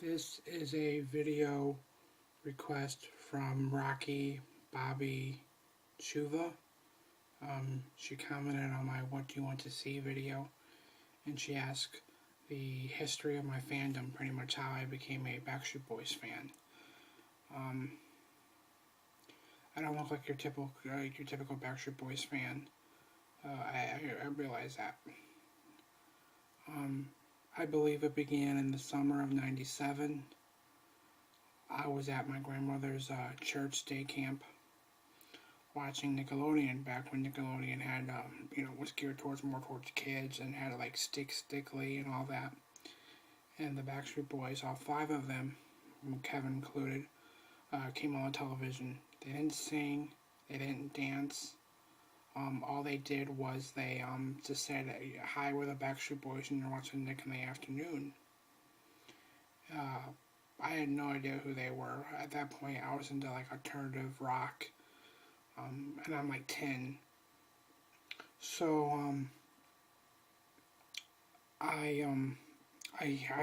This is a video request from Rocky Bobby Chuva. She commented on my What Do You Want to See video, and she asked the history of my fandom, pretty much how I became a Backstreet Boys fan. I don't look like your typical Backstreet Boys fan. I realize that. I believe it began in the summer of '97. I was at my grandmother's church day camp watching Nickelodeon back when Nickelodeon had, was geared more towards kids and had like Stickly and all that. And the Backstreet Boys, all five of them, Kevin included, came on television. They didn't sing, they didn't dance. All they did was they just said, "Hi, we're the Backstreet Boys, and you're watching Nick in the Afternoon." I had no idea who they were. At that point, I was into like alternative rock, and I'm like 10. So I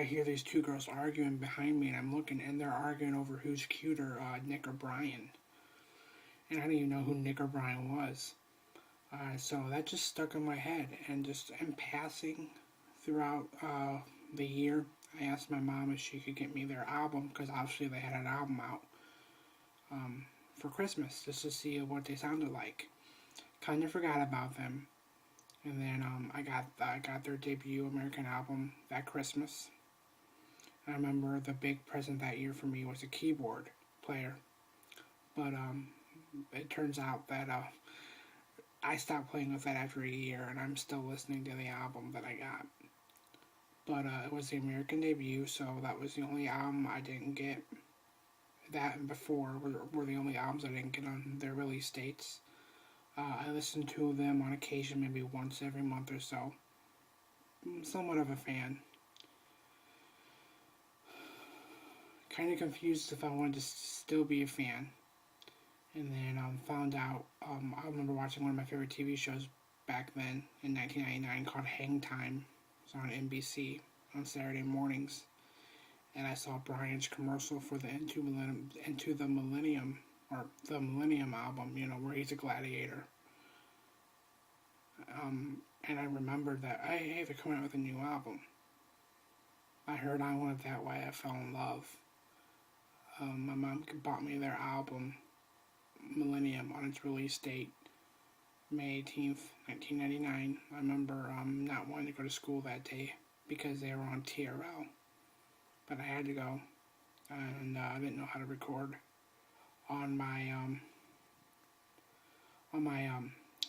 hear these two girls arguing behind me, and I'm looking, and they're arguing over who's cuter, Nick or Brian. And I didn't even know who Nick or Brian was. So that just stuck in my head, and just in passing throughout the year, I asked my mom if she could get me their album, because obviously they had an album out for Christmas, just to see what they sounded like. Kind of forgot about them, and then I got their debut American album that Christmas. I remember the big present that year for me was a keyboard player, but it turns out that I stopped playing with that after a year, and I'm still listening to the album that I got. But it was the American debut, so that was the only album I didn't get. That and Before were the only albums I didn't get on their release dates. I listened to them on occasion, maybe once every month or so. I'm somewhat of a fan. Kind of confused if I wanted to still be a fan. And then found out, I remember watching one of my favorite TV shows back then in 1999 called Hang Time. It was on NBC on Saturday mornings. And I saw Brian's commercial for the Into the Millennium, or the Millennium album, where he's a gladiator. And I remembered that, hey, they're coming out with a new album. I heard I Want It That Way, I fell in love. My mom bought me their album, Millennium, on its release date, May 18th, 1999. I remember not wanting to go to school that day because they were on TRL. But I had to go, and I didn't know how to record on my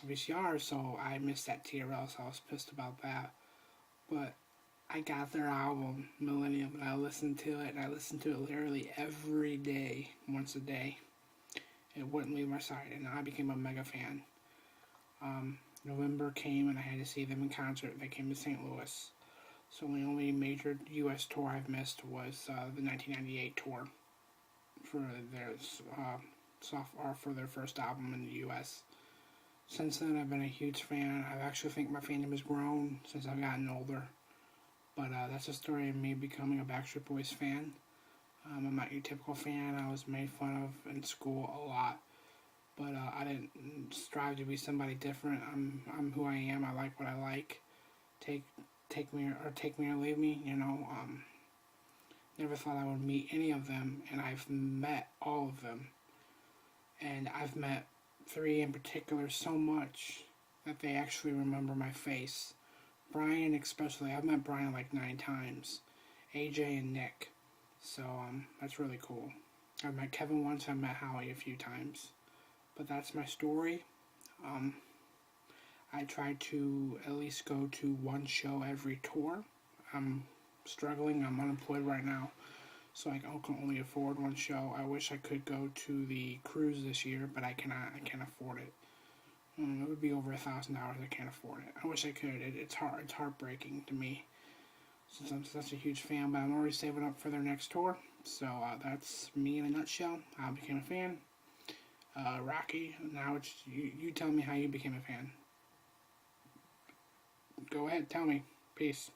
VCR, so I missed that TRL, so I was pissed about that. But I got their album, Millennium, and I listened to it, and I listened to it literally every day, once a day. It wouldn't leave my side, and I became a mega fan. November came, and I had to see them in concert. They came to St. Louis. So the only major U.S. tour I've missed was the 1998 tour for their first album in the U.S. Since then, I've been a huge fan. I actually think my fandom has grown since I've gotten older. But that's the story of me becoming a Backstreet Boys fan. I'm not your typical fan. I was made fun of in school a lot, but I didn't strive to be somebody different. I'm who I am. I like what I like. Take me or leave me. Never thought I would meet any of them, and I've met all of them. And I've met three in particular so much that they actually remember my face. Brian especially. I've met Brian like 9 times. AJ and Nick. So that's really cool. I've met Kevin once. I've met Howie a few times. But that's my story. I try to at least go to one show every tour. I'm struggling. I'm unemployed right now, so I can only afford one show. I wish I could go to the cruise this year, but I cannot. I can't afford it. It would be over $1,000. I can't afford it. I wish I could. It's hard. It's heartbreaking to me since I'm such a huge fan. But I'm already saving up for their next tour. So that's me in a nutshell. I became a fan. Rocky. Now it's you. Tell me how you became a fan. Go ahead, tell me. Peace.